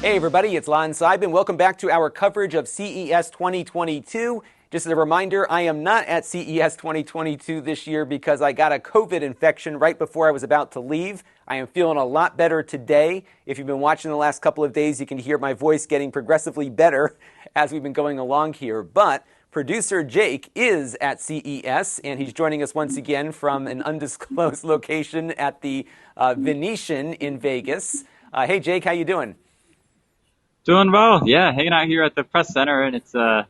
Hey everybody, it's Lon.TV. Welcome back to our coverage of CES 2022. Just as a reminder, I am not at CES 2022 this year because I got a COVID infection right before I was about to leave. I am feeling a lot better today. If you've been watching the last couple of days, you can hear my voice getting progressively better as we've been going along here. But producer Jake is at CES, and he's joining us once again from an undisclosed location at the Venetian in Vegas. Hey Jake, how you doing? Doing well, yeah. Hanging out here at the press center, and it's a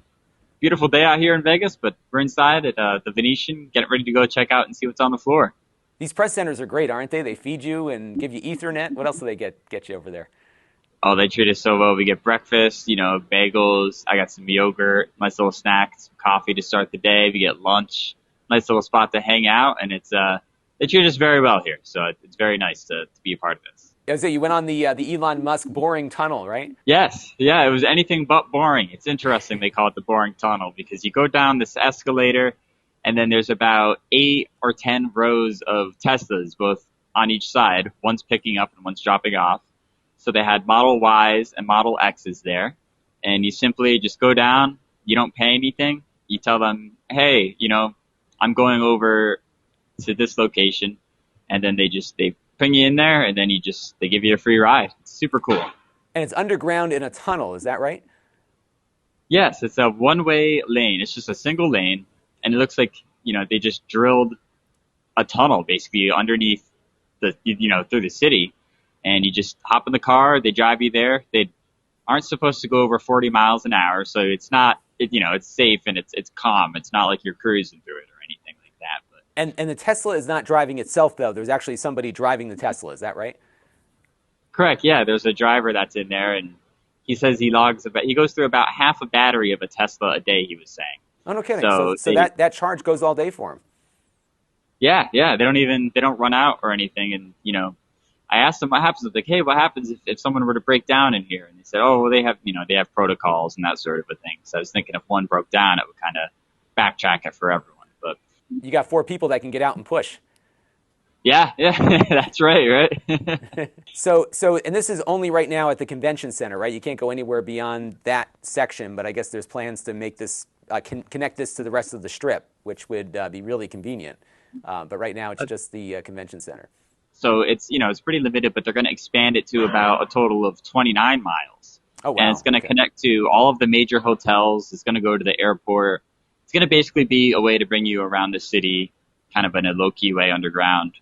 beautiful day out here in Vegas. But we're inside at the Venetian, getting ready to go check out and see what's on the floor. These press centers are great, aren't they? They feed you and give you Ethernet. What else do they get you over there? Oh, they treat us so well. We get breakfast, bagels. I got some yogurt, nice little snacks, some coffee to start the day. We get lunch, nice little spot to hang out, and they treat us very well here. So it's very nice to be a part of this. So you went on the Elon Musk boring tunnel, right? Yes, yeah, it was anything but boring. It's interesting they call it the boring tunnel because you go down this escalator and then there's about 8 or 10 rows of Teslas, both on each side. One's picking up and one's dropping off. So they had Model Ys and Model X's there. And you simply just go down, you don't pay anything. You tell them, hey, I'm going over to this location. And then they bring you in there, and then they give you a free ride. It's super cool. And it's underground in a tunnel, is that right? Yes, it's a one-way lane. It's just a single lane, and it looks like, they just drilled a tunnel basically underneath through the city, and you just hop in the car, they drive you there. They aren't supposed to go over 40 miles an hour, so it's not, it's safe and it's calm. It's not like you're cruising through it or anything like that. And the Tesla is not driving itself, though. There's actually somebody driving the Tesla. Is that right? Correct. Yeah, there's a driver that's in there, and he says he goes through about half a battery of a Tesla a day, he was saying. Oh, no kidding. So that charge goes all day for him. Yeah. They don't run out or anything. And, I asked them what happens. Like, hey, what happens if someone were to break down in here? And they said, oh, well, they have protocols and that sort of a thing. So I was thinking if one broke down, it would kind of backtrack it for everyone. But you got 4 people that can get out and push. Yeah, that's right. So, and this is only right now at the convention center, right? You can't go anywhere beyond that section, but I guess there's plans to make this, connect this to the rest of the strip, which would be really convenient. But right now it's just the convention center. So it's pretty limited, but they're going to expand it to about a total of 29 miles. Oh, wow. And it's going to connect to all of the major hotels. It's going to go to the airport. It's going to basically be a way to bring you around the city, kind of in a low-key way underground.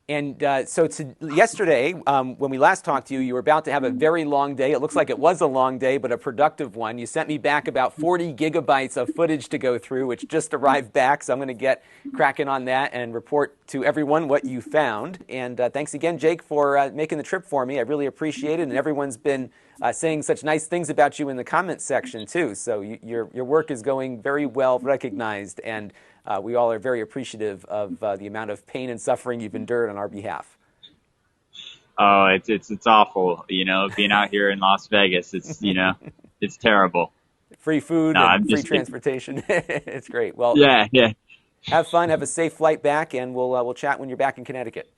And yesterday, when we last talked to you, you were about to have a very long day. It looks like it was a long day, but a productive one. You sent me back about 40 gigabytes of footage to go through, which just arrived back. So I'm going to get cracking on that and report to everyone what you found. And thanks again, Jake, for making the trip for me. I really appreciate it. And everyone's been saying such nice things about you in the comments section, too. So your work is going very well recognized. And we all are very appreciative of the amount of pain and suffering you've endured on our behalf. Oh, it's awful. Being out here in Las Vegas, it's terrible. Free food and free transportation. It's great. Well, yeah. Have fun. Have a safe flight back, and we'll chat when you're back in Connecticut.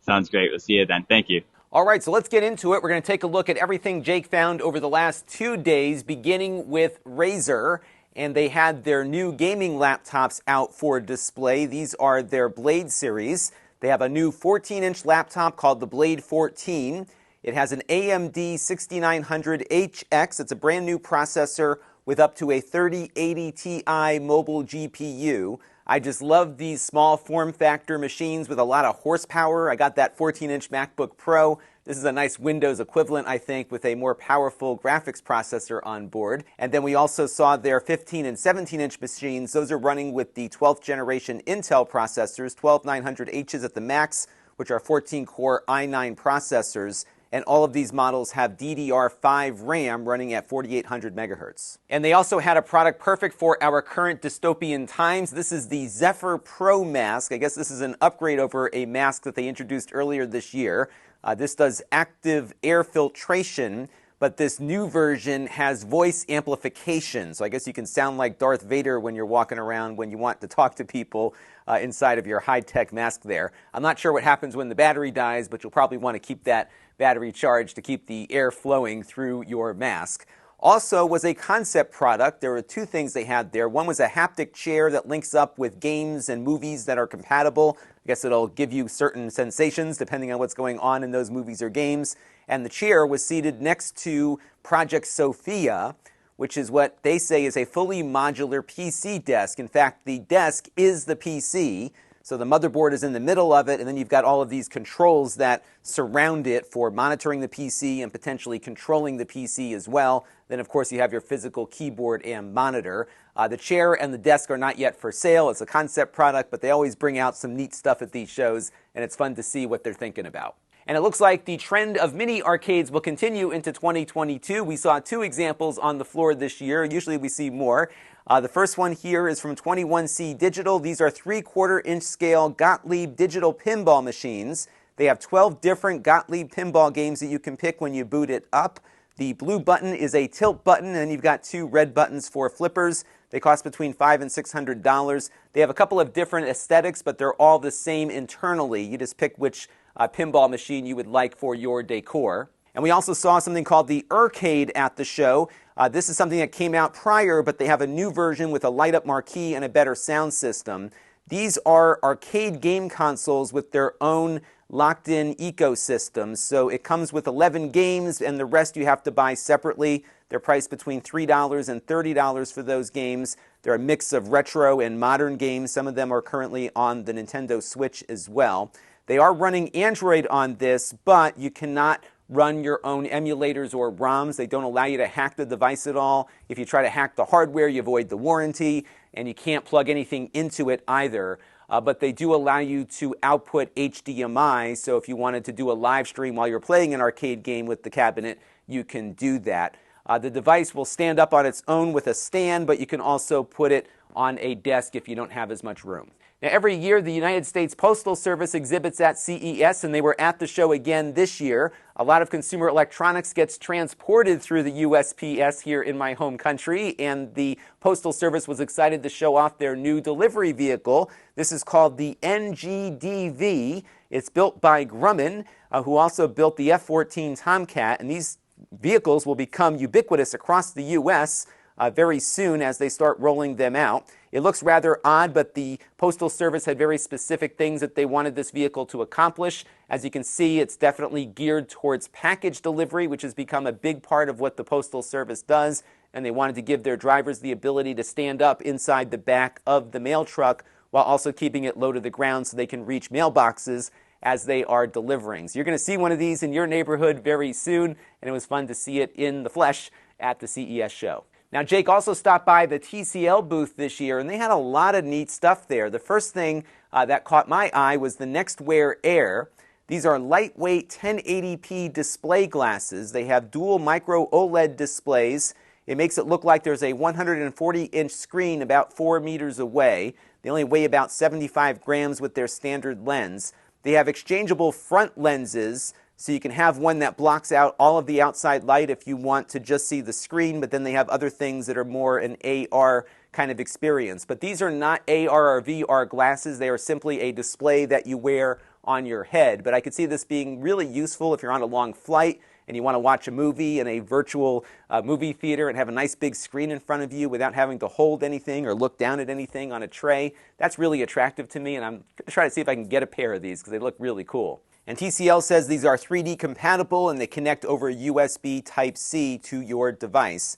Sounds great. We'll see you then. Thank you. All right, so let's get into it. We're going to take a look at everything Jake found over the last 2 days, beginning with Razer. And they had their new gaming laptops out for display. These are their Blade series. They have a new 14-inch laptop called the Blade 14. It has an AMD 6900HX. It's a brand new processor with up to a 3080 Ti mobile GPU. I just love these small form factor machines with a lot of horsepower. I got that 14-inch MacBook Pro. This is a nice Windows equivalent, I think, with a more powerful graphics processor on board. And then we also saw their 15 and 17-inch machines. Those are running with the 12th generation Intel processors, 12900Hs at the max, which are 14-core i9 processors. And all of these models have DDR5 RAM running at 4800 megahertz. And they also had a product perfect for our current dystopian times. This is the Zephyr Pro mask. I guess this is an upgrade over a mask that they introduced earlier this year. This does active air filtration, but this new version has voice amplification. So I guess you can sound like Darth Vader when you're walking around when you want to talk to people inside of your high-tech mask there. I'm not sure what happens when the battery dies, but you'll probably want to keep that battery charged to keep the air flowing through your mask. Also was a concept product. There were two things they had there. One was a haptic chair that links up with games and movies that are compatible. I guess it'll give you certain sensations depending on what's going on in those movies or games. And the chair was seated next to Project Sophia, which is what they say is a fully modular PC desk. In fact, the desk is the PC. So the motherboard is in the middle of it, and then you've got all of these controls that surround it for monitoring the PC and potentially controlling the PC as well. Then, of course, you have your physical keyboard and monitor. The chair and the desk are not yet for sale. It's a concept product, but they always bring out some neat stuff at these shows, and it's fun to see what they're thinking about. And it looks like the trend of mini arcades will continue into 2022. We saw 2 examples on the floor this year. Usually we see more. The first one here is from 21C Digital. These are 3/4-inch scale Gottlieb digital pinball machines. They have 12 different Gottlieb pinball games that you can pick when you boot it up. The blue button is a tilt button, and then you've got 2 red buttons for flippers. They cost between $500 and $600. They have a couple of different aesthetics, but they're all the same internally. You just pick which pinball machine you would like for your decor. And we also saw something called the iircade at the show. This is something that came out prior, but they have a new version with a light-up marquee and a better sound system. These are arcade game consoles with their own locked-in ecosystem. So it comes with 11 games, and the rest you have to buy separately. They're priced between $3 and $30 for those games. They're a mix of retro and modern games. Some of them are currently on the Nintendo Switch as well. They are running Android on this, but you cannot run your own emulators or ROMs. They don't allow you to hack the device at all. If you try to hack the hardware, you void the warranty, and you can't plug anything into it either. But they do allow you to output HDMI, so if you wanted to do a live stream while you're playing an arcade game with the cabinet, you can do that. The device will stand up on its own with a stand, but you can also put it on a desk if you don't have as much room. Now, every year, the United States Postal Service exhibits at CES, and they were at the show again this year. A lot of consumer electronics gets transported through the USPS here in my home country, and the Postal Service was excited to show off their new delivery vehicle. This is called the NGDV. It's built by Grumman, who also built the F-14 Tomcat, and these vehicles will become ubiquitous across the U.S. Very soon as they start rolling them out. It looks rather odd, but the Postal Service had very specific things that they wanted this vehicle to accomplish. As you can see, it's definitely geared towards package delivery, which has become a big part of what the Postal Service does, and they wanted to give their drivers the ability to stand up inside the back of the mail truck while also keeping it low to the ground so they can reach mailboxes as they are delivering. So you're going to see one of these in your neighborhood very soon, and it was fun to see it in the flesh at the CES show. Now, Jake also stopped by the TCL booth this year, and they had a lot of neat stuff there. The first thing that caught my eye was the NXTWEAR Air. These are lightweight 1080p display glasses. They have dual micro OLED displays. It makes it look like there's a 140-inch screen about 4 meters away. They only weigh about 75 grams with their standard lens. They have exchangeable front lenses, so you can have one that blocks out all of the outside light if you want to just see the screen, but then they have other things that are more an AR kind of experience. But these are not AR or VR glasses. They are simply a display that you wear on your head. But I could see this being really useful if you're on a long flight and you want to watch a movie in a virtual movie theater and have a nice big screen in front of you without having to hold anything or look down at anything on a tray. That's really attractive to me, and I'm going to try to see if I can get a pair of these because they look really cool. And TCL says these are 3D compatible and they connect over USB Type-C to your device.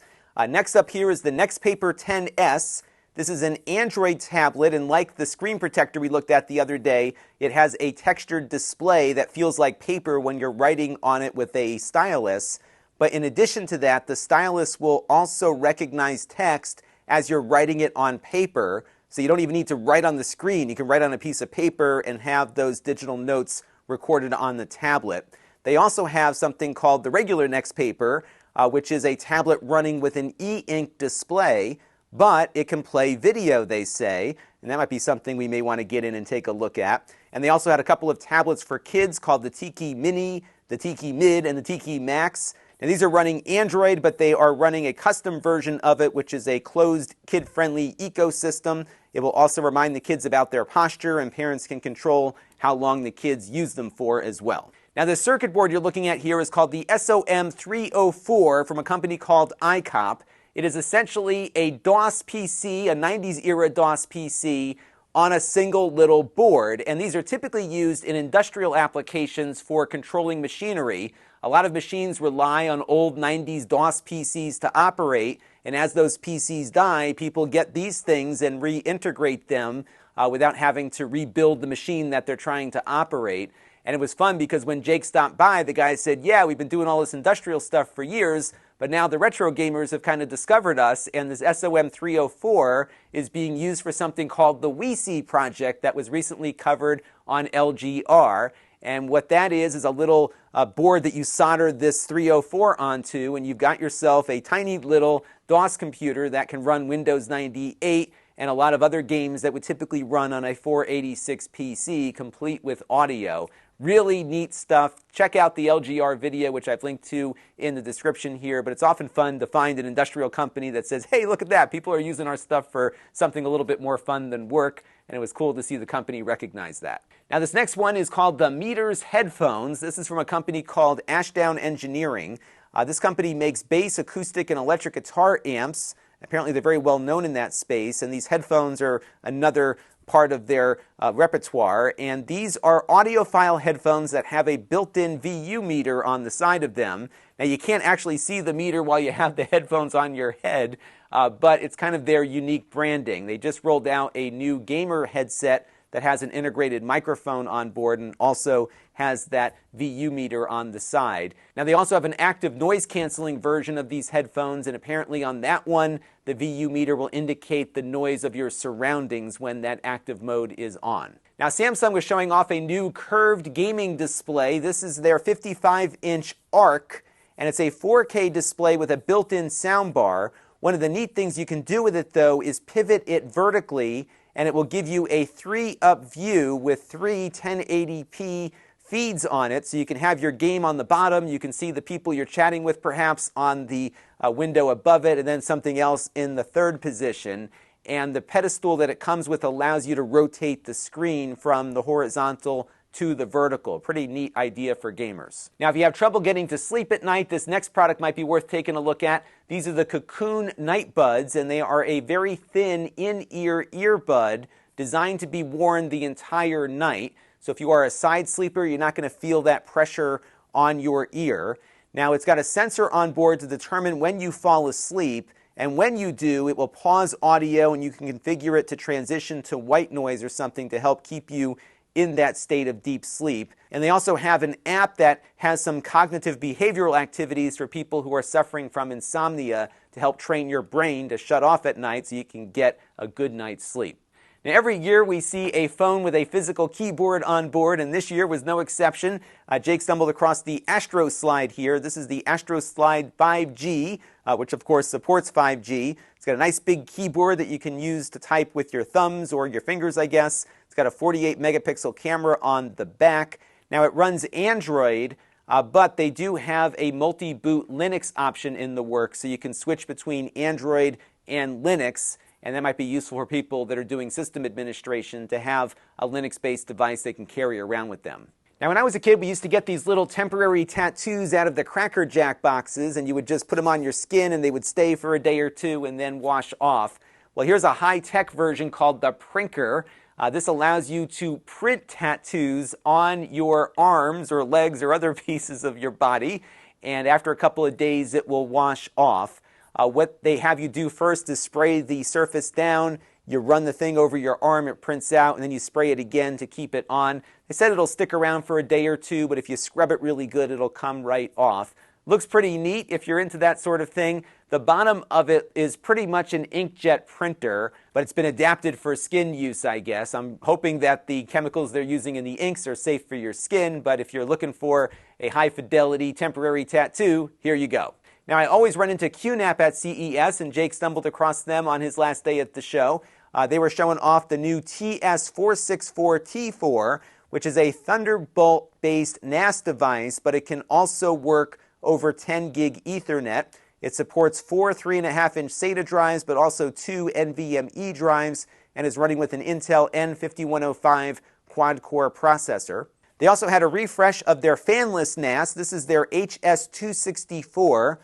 Next up here is the NxtPaper 10S. This is an Android tablet, and like the screen protector we looked at the other day, it has a textured display that feels like paper when you're writing on it with a stylus. But in addition to that, the stylus will also recognize text as you're writing it on paper, so you don't even need to write on the screen. You can write on a piece of paper and have those digital notes recorded on the tablet. They also have something called the regular NxtPaper, which is a tablet running with an e-ink display, but it can play video, they say, and that might be something we may want to get in and take a look at. And they also had a couple of tablets for kids called the TKEE Mini, the TKEE Mid, and the TKEE Max. Now these are running Android, but they are running a custom version of it, which is a closed, kid-friendly ecosystem. It will also remind the kids about their posture, and parents can control how long the kids use them for as well. Now, the circuit board you're looking at here is called the SOM304 from a company called ICOP. It is essentially a DOS PC, a 90s era DOS PC, on a single little board. And these are typically used in industrial applications for controlling machinery. A lot of machines rely on old 90s DOS PCs to operate. And as those PCs die, people get these things and reintegrate them without having to rebuild the machine that they're trying to operate. And it was fun because when Jake stopped by, the guy said, yeah, we've been doing all this industrial stuff for years, but now the retro gamers have kind of discovered us, and this SOM304 is being used for something called the WeSee project that was recently covered on LGR. And what that is a little board that you solder this 304 onto, and you've got yourself a tiny little DOS computer that can run Windows 98 and a lot of other games that would typically run on a 486 PC, complete with audio. Really neat stuff. Check out the LGR video, which I've linked to in the description here, but it's often fun to find an industrial company that says, hey, look at that, people are using our stuff for something a little bit more fun than work, and it was cool to see the company recognize that. Now, this next one is called the Meters Headphones. This is from a company called Ashdown Engineering. This company makes bass, acoustic, and electric guitar amps. Apparently, they're very well known in that space, and these headphones are another part of their repertoire. And these are audiophile headphones that have a built-in VU meter on the side of them. Now, you can't actually see the meter while you have the headphones on your head, but it's kind of their unique branding. They just rolled out a new gamer headset that has an integrated microphone on board and also has that VU meter on the side. Now, they also have an active noise canceling version of these headphones, and apparently on that one, the VU meter will indicate the noise of your surroundings when that active mode is on. Now, Samsung was showing off a new curved gaming display. This is their 55-inch ARC, and it's a 4K display with a built-in soundbar. One of the neat things you can do with it, though, is pivot it vertically, and it will give you a 3-up view with 3 1080p feeds on it. So you can have your game on the bottom, you can see the people you're chatting with perhaps on the window above it, and then something else in the third position. And the pedestal that it comes with allows you to rotate the screen from the horizontal to the vertical. Pretty neat idea for gamers. Now, if you have trouble getting to sleep at night, this next product might be worth taking a look at. These are the Kokoon Night Buds, and they are a very thin in-ear earbud designed to be worn the entire night. So if you are a side sleeper, you're not going to feel that pressure on your ear. Now, it's got a sensor on board to determine when you fall asleep, and when you do, it will pause audio, and you can configure it to transition to white noise or something to help keep you in that state of deep sleep. And they also have an app that has some cognitive behavioral activities for people who are suffering from insomnia to help train your brain to shut off at night so you can get a good night's sleep. Now, every year we see a phone with a physical keyboard on board, and this year was no exception. Jake stumbled across the Astroslide here. This is the Astroslide 5G, which of course supports 5G. It's got a nice big keyboard that you can use to type with your thumbs or your fingers, I guess. It's got a 48 megapixel camera on the back. Now, it runs Android, but they do have a multi-boot Linux option in the works, so you can switch between Android and Linux. And that might be useful for people that are doing system administration to have a Linux-based device they can carry around with them. Now, when I was a kid, we used to get these little temporary tattoos out of the Cracker Jack boxes, and you would just put them on your skin, and they would stay for a day or two and then wash off. Well, here's a high-tech version called the Prinker. This allows you to print tattoos on your arms or legs or other pieces of your body, and after a couple of days, it will wash off. What they have you do first is spray the surface down. You run the thing over your arm, it prints out, and then you spray it again to keep it on. They said it'll stick around for a day or two, but if you scrub it really good, it'll come right off. Looks pretty neat if you're into that sort of thing. The bottom of it is pretty much an inkjet printer, but it's been adapted for skin use, I guess. I'm hoping that the chemicals they're using in the inks are safe for your skin, but if you're looking for a high-fidelity temporary tattoo, here you go. Now, I always run into Qnap at CES, and Jake stumbled across them on his last day at the show. They were showing off the new TS464T4, which is a Thunderbolt-based NAS device, but it can also work over 10 gig Ethernet. It supports 4 3.5-inch SATA drives, but also 2 NVMe drives, and is running with an Intel N5105 quad-core processor. They also had a refresh of their fanless NAS. This is their HS264.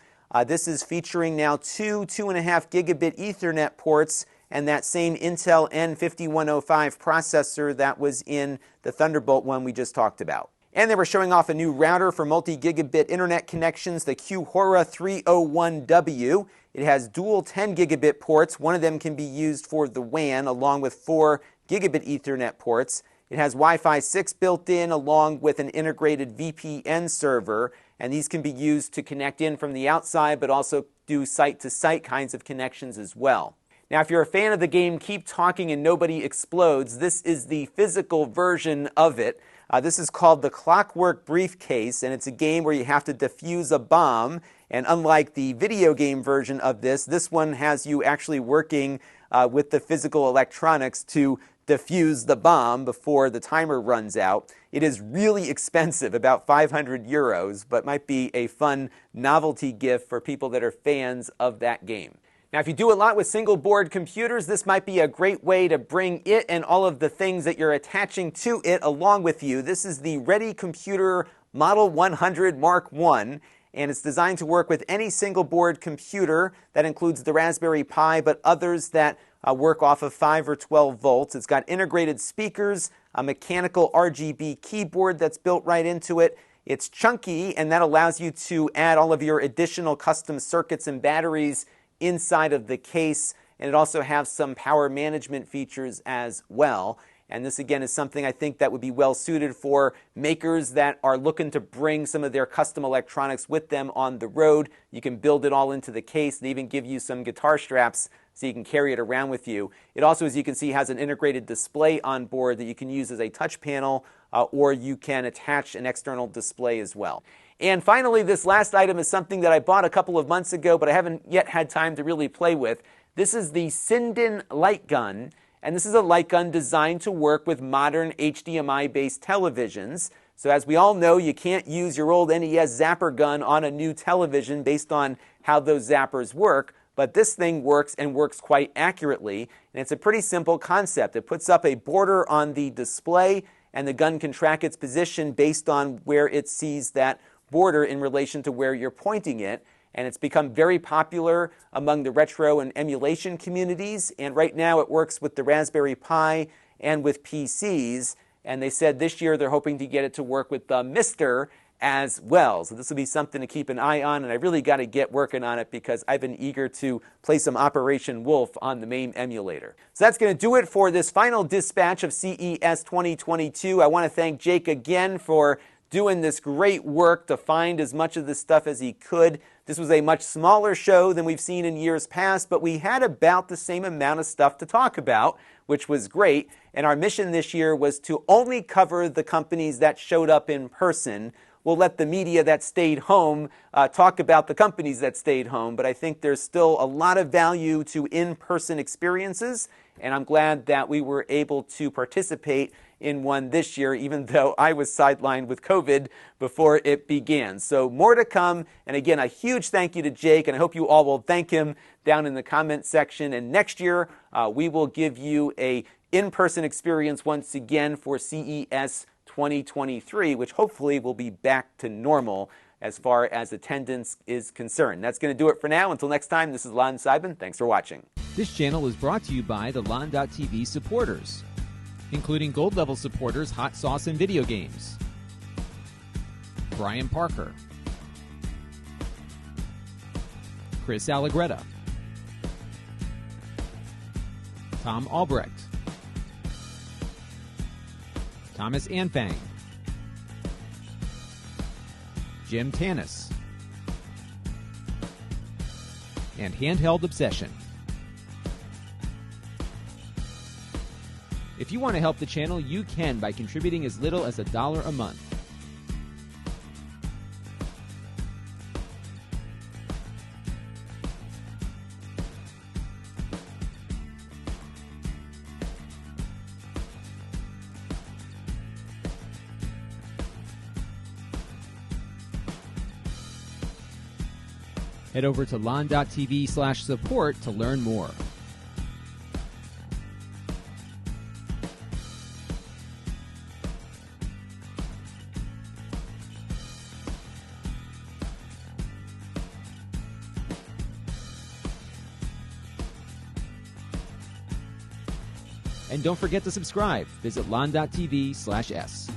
This is featuring now two 2.5 gigabit Ethernet ports and that same Intel N5105 processor that was in the Thunderbolt one we just talked about. And they were showing off a new router for multi-gigabit internet connections, the Qhora 301W. It has dual 10 gigabit ports. One of them can be used for the WAN along with 4 gigabit Ethernet ports. It has Wi-Fi 6 built in along with an integrated VPN server, and these can be used to connect in from the outside but also do site-to-site kinds of connections as well. Now, if you're a fan of the game Keep Talking and Nobody Explodes, this is the physical version of it. This is called the Clockwork Briefcase, and it's a game where you have to defuse a bomb. And unlike the video game version of this, this one has you actually working with the physical electronics to defuse the bomb before the timer runs out. It is really expensive, about 500 euros, but might be a fun novelty gift for people that are fans of that game. Now, if you do a lot with single board computers, this might be a great way to bring it and all of the things that you're attaching to it along with you. This is the Ready Computer Model 100 Mark I, and it's designed to work with any single board computer. That includes the Raspberry Pi, but others that work off of 5 or 12 volts. It's got integrated speakers, a mechanical RGB keyboard that's built right into it. It's chunky, and that allows you to add all of your additional custom circuits and batteries inside of the case, and it also has some power management features as well. And this again is something I think that would be well suited for makers that are looking to bring some of their custom electronics with them on the road. You can build it all into the case. They even give you some guitar straps so you can carry it around with you. It also, as you can see, has an integrated display on board that you can use as a touch panel, or you can attach an external display as well. And finally, this last item is something that I bought a couple of months ago, but I haven't yet had time to really play with. This is the Sinden Light Gun, and this is a light gun designed to work with modern HDMI-based televisions. So as we all know, you can't use your old NES zapper gun on a new television based on how those zappers work, but this thing works and works quite accurately, and it's a pretty simple concept. It puts up a border on the display, and the gun can track its position based on where it sees that border in relation to where you're pointing it. And it's become very popular among the retro and emulation communities. And right now it works with the Raspberry Pi and with PCs. And they said this year they're hoping to get it to work with the Mister as well. So this will be something to keep an eye on, and I really got to get working on it because I've been eager to play some Operation Wolf on the MAME emulator. So that's going to do it for this final dispatch of CES 2022. I want to thank Jake again for doing this great work to find as much of this stuff as he could. This was a much smaller show than we've seen in years past, but we had about the same amount of stuff to talk about, which was great. And our mission this year was to only cover the companies that showed up in person. We'll let the media that stayed home talk about the companies that stayed home, but I think there's still a lot of value to in-person experiences, and I'm glad that we were able to participate in one this year, even though I was sidelined with COVID before it began. So more to come, and again, a huge thank you to Jake, and I hope you all will thank him down in the comment section. And next year, we will give you a in-person experience once again for CES 2023, which hopefully will be back to normal as far as attendance is concerned. That's going to do it for now. Until next time, this is Lon.TV. Thanks for watching. This channel is brought to you by the Lon.TV supporters, including gold level supporters Hot Sauce and Video Games, Brian Parker, Chris Allegretta, Tom Albrecht, Thomas Anfang, Jim Tanis, and Handheld Obsession. If you want to help the channel, you can by contributing as little as $1 a month. Head over to lon.tv/support to learn more. And don't forget to subscribe. Visit Lon.TV/S.